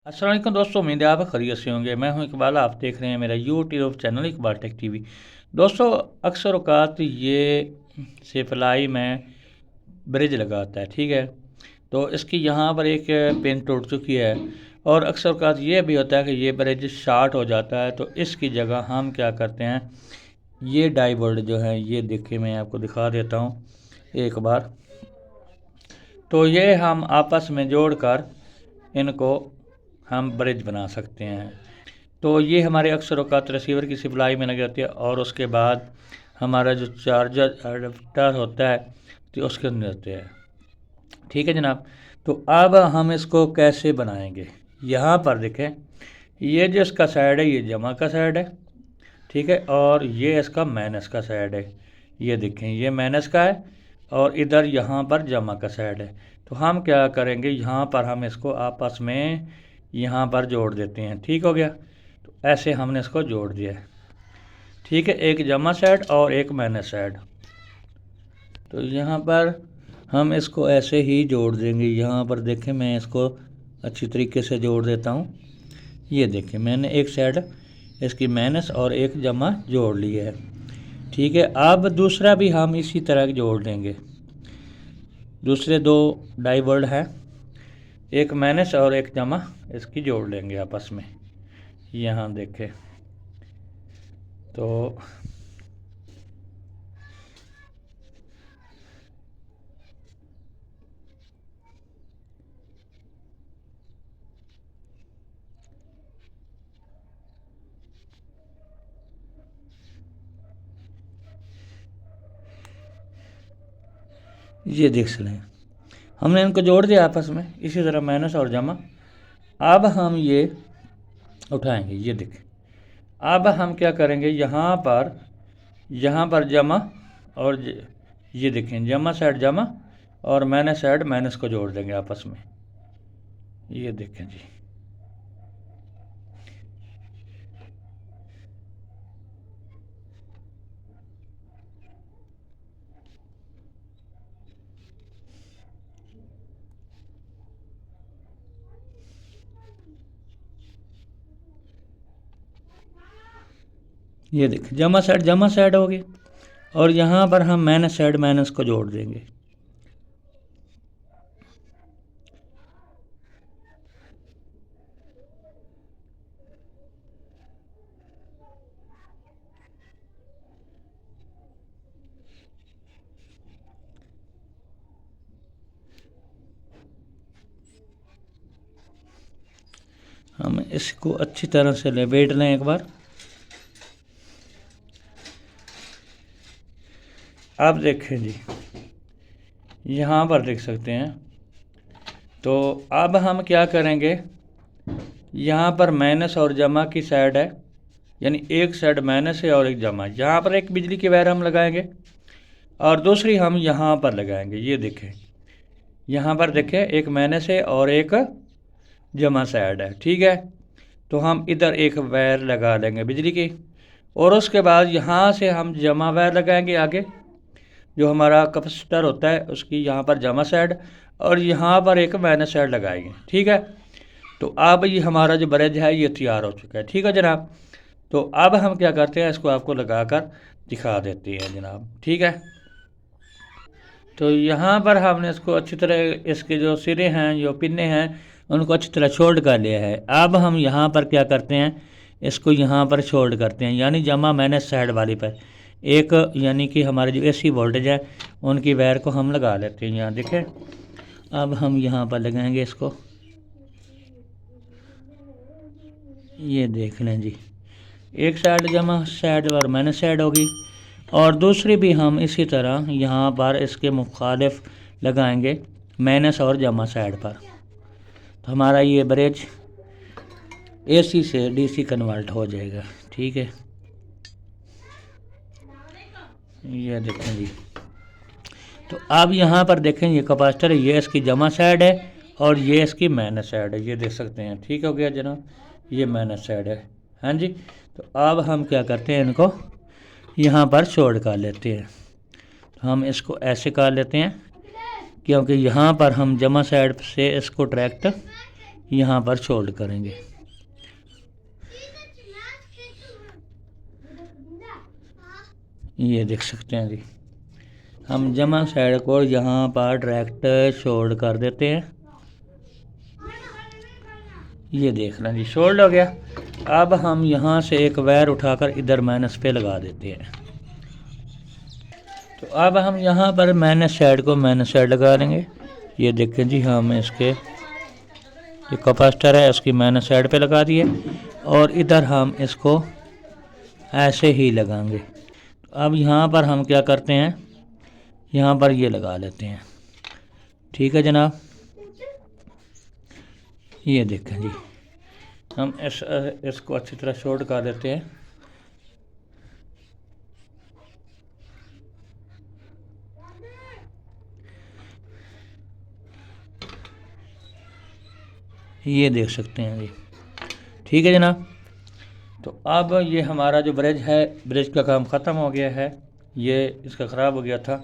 अस्सलाम वालेकुम दोस्तों, उम्मीद है आप खैरियत से होंगे। मैं हूं इकबाल, आप देख रहे हैं मेरा YouTube channel Iqbal tech TV. दोस्तों, अक्सर औकात ये सिपलाई में ब्रिज लगाता है, ठीक है। तो इसकी यहाँ पर एक पिन टूट चुकी है और अक्सर औकात ये भी होता है कि ये ब्रिज शार्ट हो जाता है। तो इसकी जगह हम क्या करते हैं, ये डाई बोल्ट जो है, ये देखिए मैं आपको दिखा देता हूँ एक बार। तो ये हम आपस में जोड़कर इनको हम ब्रिज बना सकते हैं। तो ये हमारे अक्सर औकात रिसीवर की सप्लाई में लगी होती है और उसके बाद हमारा जो चार्जर अडाप्टर होता है तो उसके अंदर होते हैं, ठीक है जनाब। तो अब हम इसको कैसे बनाएंगे, यहाँ पर देखें, ये जो इसका साइड है ये जमा का साइड है, ठीक है, और ये इसका माइनस का साइड है। ये देखें, ये माइनस का है और इधर यहाँ पर जमा का साइड है। तो हम क्या करेंगे, यहाँ पर हम इसको आपस में यहाँ पर जोड़ देते हैं, ठीक हो गया। तो ऐसे हमने इसको जोड़ दिया है, ठीक है, एक जमा साइड और एक माइनस साइड। तो यहाँ पर हम इसको ऐसे ही जोड़ देंगे। यहाँ पर देखें, मैं इसको अच्छी तरीके से जोड़ देता हूँ। ये देखें, मैंने एक साइड इसकी माइनस और एक जमा जोड़ लिया है, ठीक है। अब दूसरा भी हम इसी तरह जोड़ देंगे। दूसरे दो डाई बोल्ट हैं, एक माइनस और एक जमा, इसकी जोड़ लेंगे आपस में। यहाँ देखें, तो ये देख लें, हमने इनको जोड़ दिया आपस में, इसी तरह माइनस और जमा। अब हम ये उठाएंगे, ये देखें। अब हम क्या करेंगे, यहाँ पर जमा और ये देखें, जमा साइड जमा और माइनस साइड माइनस को जोड़ देंगे आपस में। ये देखें जी, ये देखें, जमा साइड होगी और यहाँ पर हम माइनस साइड माइनस को जोड़ देंगे। हम इसको अच्छी तरह से लपेट लें एक बार। आप देखें जी, यहाँ पर देख सकते हैं। तो अब हम क्या करेंगे, यहाँ पर माइनस और जमा की साइड है, यानी एक साइड माइनस है और एक जमा। यहाँ पर एक बिजली की वायर हम लगाएंगे और दूसरी हम यहाँ पर लगाएंगे। ये देखें, यहाँ पर देखें, एक माइनस है और एक जमा साइड है, ठीक है। तो हम इधर एक वायर लगा लेंगे बिजली की और उसके बाद यहाँ से हम जमा वायर लगाएंगे आगे, जो हमारा कैपेसिटर होता है उसकी यहाँ पर जमा साइड और यहाँ पर एक माइनस साइड लगाएंगे, ठीक है। तो अब ये हमारा जो ब्रिज है ये तैयार हो चुका है, ठीक है जनाब। तो अब हम क्या करते हैं, इसको आपको लगाकर दिखा देते हैं जनाब, ठीक है। तो यहाँ पर हमने इसको अच्छी तरह, इसके जो सिरे हैं, जो पिन्ने हैं, उनको अच्छी तरह शोल्ड कर लिया है। अब हम यहाँ पर क्या करते हैं, इसको यहाँ पर शोल्ड करते हैं, यानी जमा माइनस साइड वाली पर एक, यानी कि हमारे जो एसी वोल्टेज है उनकी वायर को हम लगा लेते हैं। यहाँ देखें, अब हम यहाँ पर लगाएंगे इसको। ये देख लें जी, एक साइड जमा साइड और माइनस साइड होगी और दूसरी भी हम इसी तरह यहाँ पर इसके मुखालिफ लगाएंगे, माइनस और जमा साइड पर। तो हमारा ये ब्रिज एसी से डीसी कन्वर्ट हो जाएगा, ठीक है। ये देखें जी, तो अब यहाँ पर देखें, ये कैपेसिटर है, ये इसकी जमा साइड है और ये इसकी माइनस साइड है, ये देख सकते हैं, ठीक हो गया जनाब। ये माइनस साइड है, हाँ जी। तो अब हम क्या करते हैं, इनको यहाँ पर शोल्ड कर लेते हैं। तो हम इसको ऐसे कर लेते हैं क्योंकि यहाँ पर हम जमा साइड से इसको डायरेक्ट यहाँ पर शोल्ड करेंगे। ये देख सकते हैं जी, हम जमा साइड को यहाँ पर डायरेक्ट शोल्ड कर देते हैं। ये देख लें जी, शोल्ड हो गया। अब हम यहाँ से एक वायर उठाकर इधर माइनस पे लगा देते हैं। तो अब हम यहाँ पर माइनस साइड लगा देंगे। ये देखें जी, हम इसके जो कैपेसिटर है उसकी माइनस साइड पे लगा दिए और इधर हम इसको ऐसे ही लगाएंगे। तो अब यहाँ पर हम क्या करते हैं, यहाँ पर ये लगा लेते हैं। ठीक है जनाब, ये देखें जी, हम इसको अच्छी तरह शॉर्ट कर देते हैं। ये देख सकते हैं जी। ठीक है जनाब, तो अब ये हमारा जो ब्रिज है, ब्रिज का काम ख़त्म हो गया है। ये इसका ख़राब हो गया था।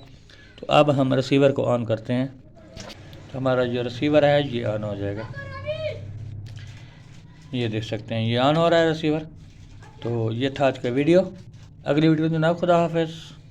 तो अब हम रिसीवर को ऑन करते हैं। तो हमारा जो रिसीवर है ये ऑन हो जाएगा। ये देख सकते हैं, ये ऑन हो रहा है रिसीवर। तो ये था आज का वीडियो। अगली वीडियो में जनाब, खुदा हाफिज़।